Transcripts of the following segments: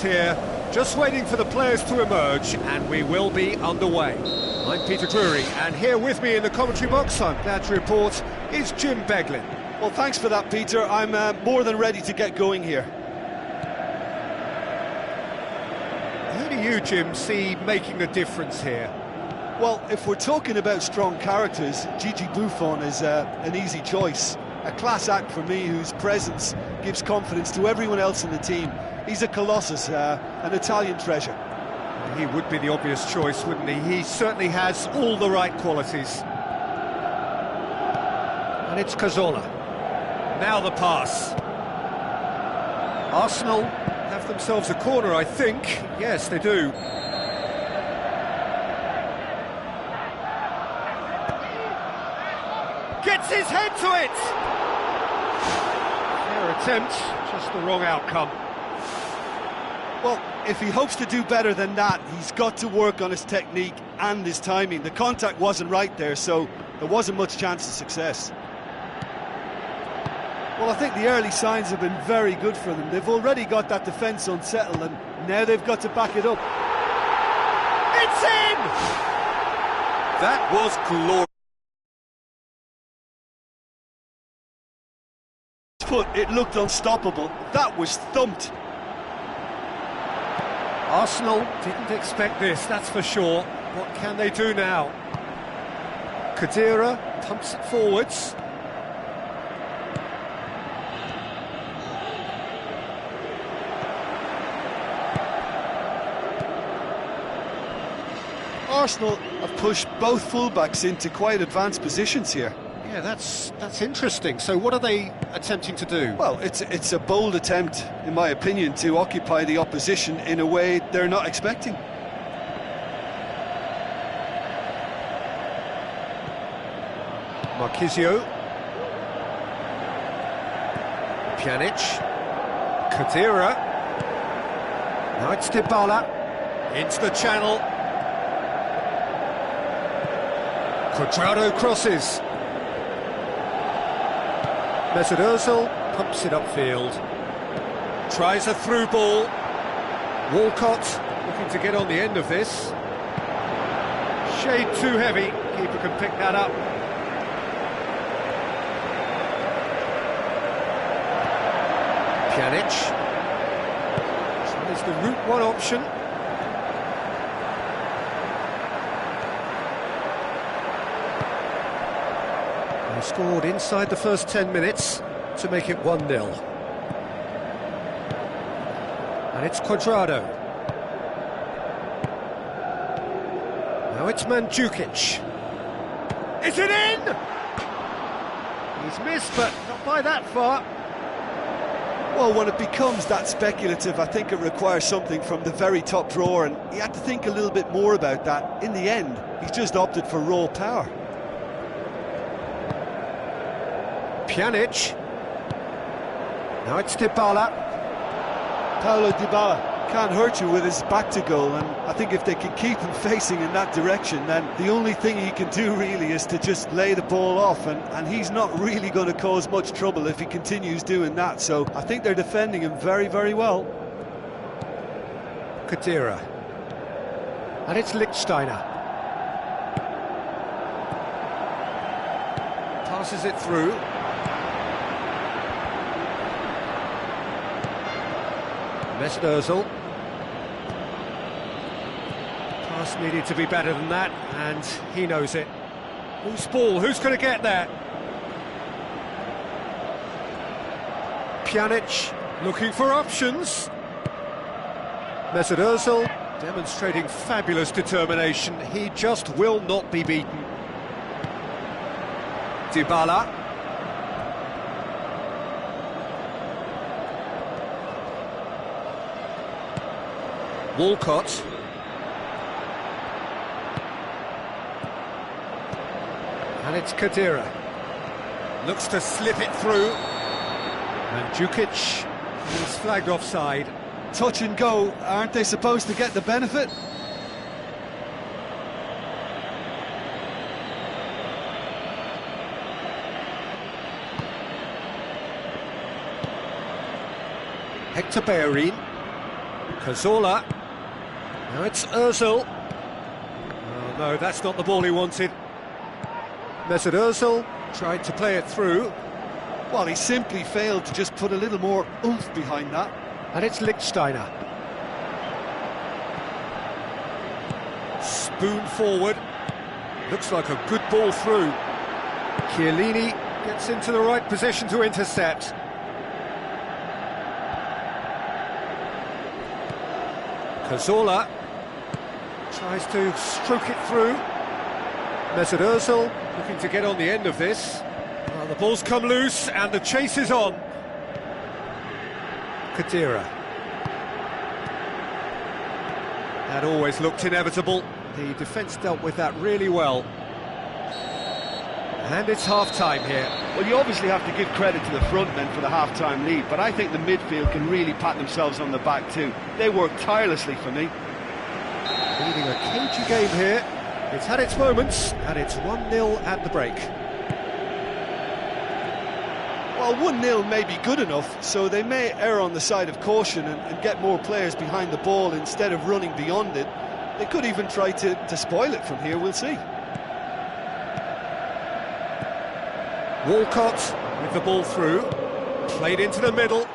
here, just waiting for the players to emerge, and we will be underway. I'm Peter Drury, and here with me in the commentary box, I'm glad to report, is Jim Beglin. Well, thanks for that, Peter. I'm more than ready to get going here. Who do you, Jim, see making the difference here? Well, if we're talking about strong characters, Gigi Buffon is an easy choice. A class act for me, whose presence gives confidence to everyone else in the team. He's a colossus, an Italian treasure. He would be the obvious choice, wouldn't he? He certainly has all the right qualities. And it's Cazorla. Now the pass. Arsenal have themselves a corner, I think. Yes, they do. Gets his head to it! Fair attempt, just the wrong outcome. Well, if he hopes to do better than that, he's got to work on his technique and his timing. The contact wasn't right there, so there wasn't much chance of success. Well, I think the early signs have been very good for them. They've already got that defence unsettled, and now they've got to back it up. It's in! That was glorious. It looked unstoppable. That was thumped. Arsenal didn't expect this, that's for sure. What can they do now? Khedira pumps it forwards. Arsenal have pushed both fullbacks into quite advanced positions here. Yeah, that's interesting. So what are they attempting to do? Well, it's a bold attempt, in my opinion, to occupy the opposition in a way they're not expecting. Marquisio. Pjanic. Khedira. Now it's Dybala. Into the channel. Cuadrado crosses. Mesut Ozil pumps it upfield. Tries a through ball. Walcott looking to get on the end of this. Shade too heavy. Keeper can pick that up. Pjanic. Tries the route one option. They scored inside the first 10 minutes to make it 1-0. And it's Cuadrado. Now it's Mandzukic. Is it in? He's missed, but not by that far. Well, when it becomes that speculative, I think it requires something from the very top drawer, and he had to think a little bit more about that. In the end, he's just opted for raw power. Pjanic. Now it's Dybala. Paulo Dybala can't hurt you with his back to goal, and I think if they can keep him facing in that direction, then the only thing he can do really is to just lay the ball off, and he's not really going to cause much trouble if he continues doing that, so I think they're defending him very, very well. Khedira. And it's Lichtsteiner. Passes it through. Mesut Ozil. Pass needed to be better than that, and he knows it. Who's ball? Who's going to get there? Pjanic looking for options. Mesut Ozil demonstrating fabulous determination. He just will not be beaten. Dybala. Walcott. And it's Khedira. Looks to slip it through. Mandzukic is flagged offside. Touch and go, aren't they supposed to get the benefit? Hector Bellerin. Cazorla. Now it's Ozil. Oh no, that's not the ball he wanted. Mesut Ozil tried to play it through. Well, he simply failed to just put a little more oomph behind that. And it's Lichtsteiner. Spoon forward. Looks like a good ball through. Chiellini gets into the right position to intercept. Cazorla tries to stroke it through. Mesut Ozil looking to get on the end of this. Well, the ball's come loose and the chase is on. Khedira. That always looked inevitable. The defence dealt with that really well. And it's half-time here. Well, you obviously have to give credit to the front men for the half-time lead, but I think the midfield can really pat themselves on the back too. They work tirelessly for me. Leading a cagey game here. It's had its moments, and it's 1-0 at the break. Well, 1-0 may be good enough, so they may err on the side of caution and get more players behind the ball instead of running beyond it. They could even try to spoil it from here, we'll see. Walcott with the ball through, played into the middle.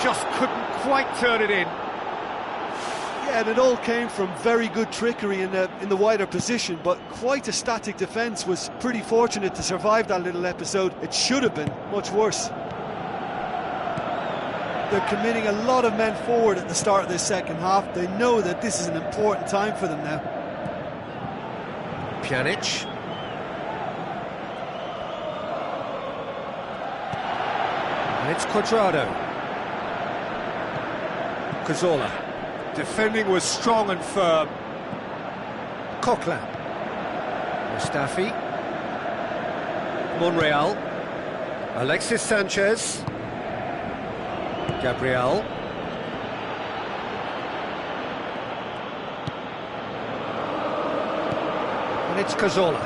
Just couldn't quite turn it in. Yeah, and it all came from very good trickery in the wider position, but quite a static defence. Was pretty fortunate to survive that little episode. It should have been much worse. They're committing a lot of men forward at the start of this second half. They know that this is an important time for them now. Pjanic. And it's Cuadrado. Cazorla. Defending was strong and firm. Coquelin. Mustafi. Monreal. Alexis Sanchez. Gabriel. And it's Cazorla.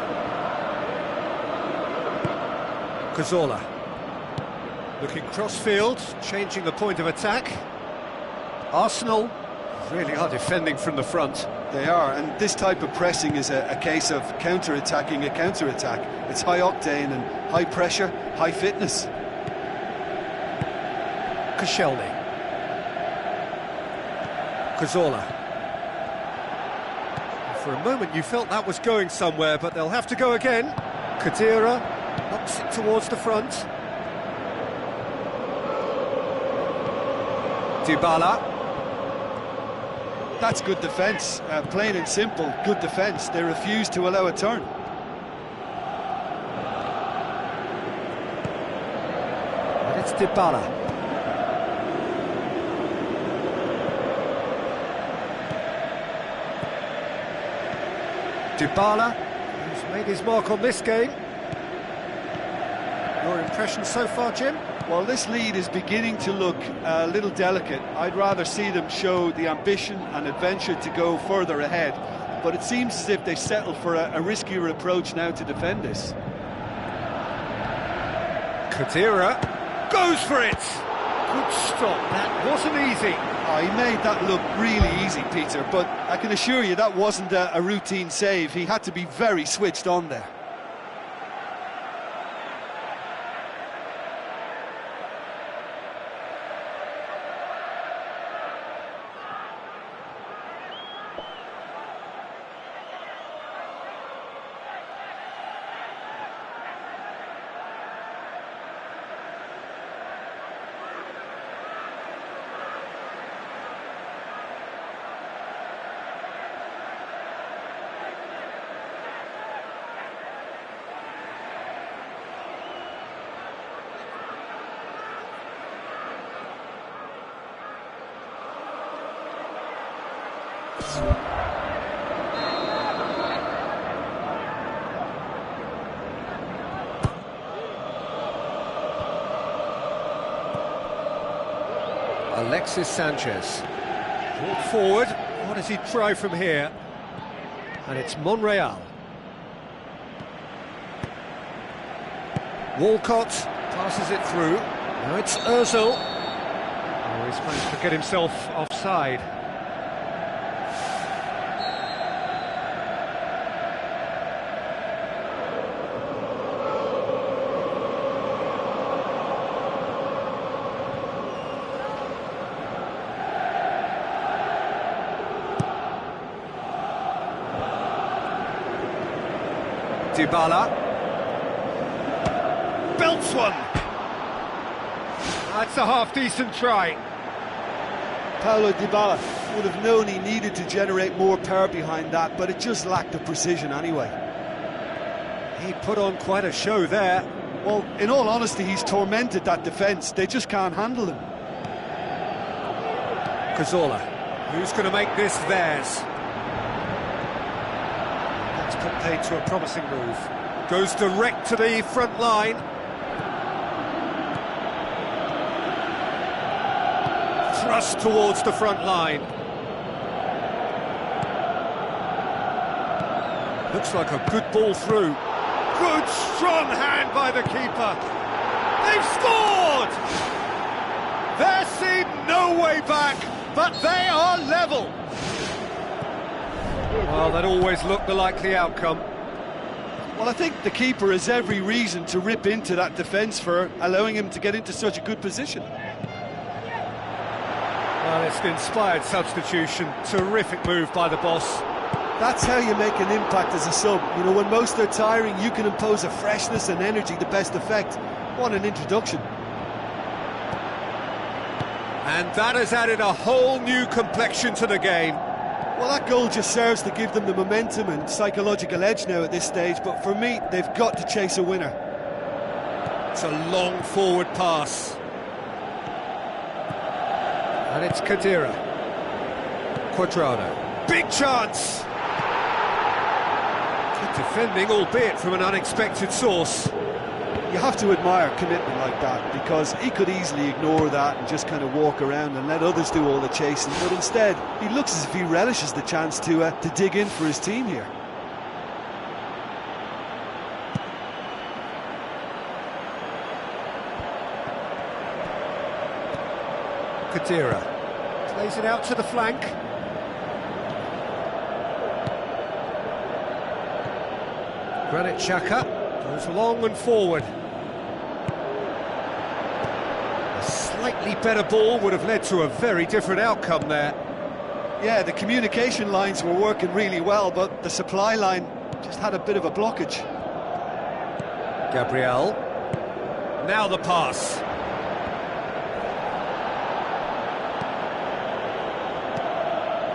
Cazorla. Looking cross-field, changing the point of attack. Arsenal really are defending from the front. They are, and this type of pressing is a case of counter-attacking a counter-attack. It's high octane and high pressure, high fitness. Koscielny. Cazorla. For a moment you felt that was going somewhere, but they'll have to go again. Khedira knocks it towards the front. Dybala. That's good defence, plain and simple, good defence. They refuse to allow a turn. And it's Dybala. Dybala, who's made his mark on this game. Your impression so far, Jim? Well, this lead is beginning to look a little delicate. I'd rather see them show the ambition and adventure to go further ahead. But it seems as if they settle for a riskier approach now to defend this. Khedira goes for it! Good stop, that wasn't easy. Oh, he made that look really easy, Peter, but I can assure you that wasn't a routine save. He had to be very switched on there. Alexis Sanchez. Brought forward. What does he try from here? And it's Monreal. Walcott passes it through. Now it's Ozil. Oh, He's managed to get himself offside. Dybala belts one. That's a half-decent try. Paulo Dybala would have known he needed to generate more power behind that, but it just lacked the precision anyway. He put on quite a show there. Well, in all honesty, he's tormented that defence. They just can't handle him. Cazorla, who's going to make this theirs? That's put paid to a promising move. Goes direct to the front line. Thrust towards the front line. Looks like a good ball through. Good, strong hand by the keeper. They've scored! There seemed no way back, but they are level. Well, that always looked the likely outcome. Well, I think the keeper has every reason to rip into that defence for allowing him to get into such a good position. Well, it's an inspired substitution. Terrific move by the boss. That's how you make an impact as a sub. You know, when most are tiring, you can impose a freshness and energy to best effect. What an introduction. And that has added a whole new complexion to the game. Well, that goal just serves to give them the momentum and psychological edge now at this stage, but for me, they've got to chase a winner. It's a long forward pass. And it's Khedira. Cuadrado. Big chance! Good defending, albeit from an unexpected source. You have to admire commitment like that, because he could easily ignore that and just kind of walk around and let others do all the chasing, but instead he looks as if he relishes the chance to dig in for his team here. Khedira plays it out to the flank. Granit Xhaka goes long and forward. Slightly better ball would have led to a very different outcome there. Yeah, the communication lines were working really well, but the supply line just had a bit of a blockage. Gabriel. Now the pass.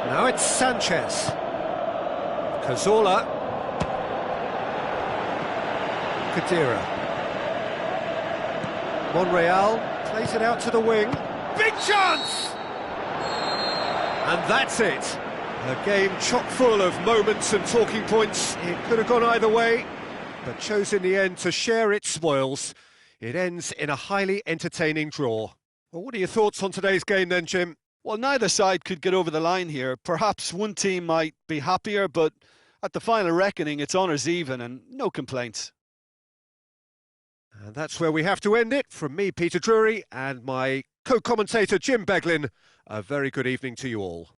Now it's Sanchez. Cazorla. Khedira. Monreal plays it out to the wing. Big chance! And that's it. A game chock full of moments and talking points. It could have gone either way, but chose in the end to share its spoils. It ends in a highly entertaining draw. Well, what are your thoughts on today's game then, Jim? Well, neither side could get over the line here. Perhaps one team might be happier, but at the final reckoning, it's honours even and no complaints. And that's where we have to end it. From me, Peter Drury, and my co-commentator, Jim Beglin, a very good evening to you all.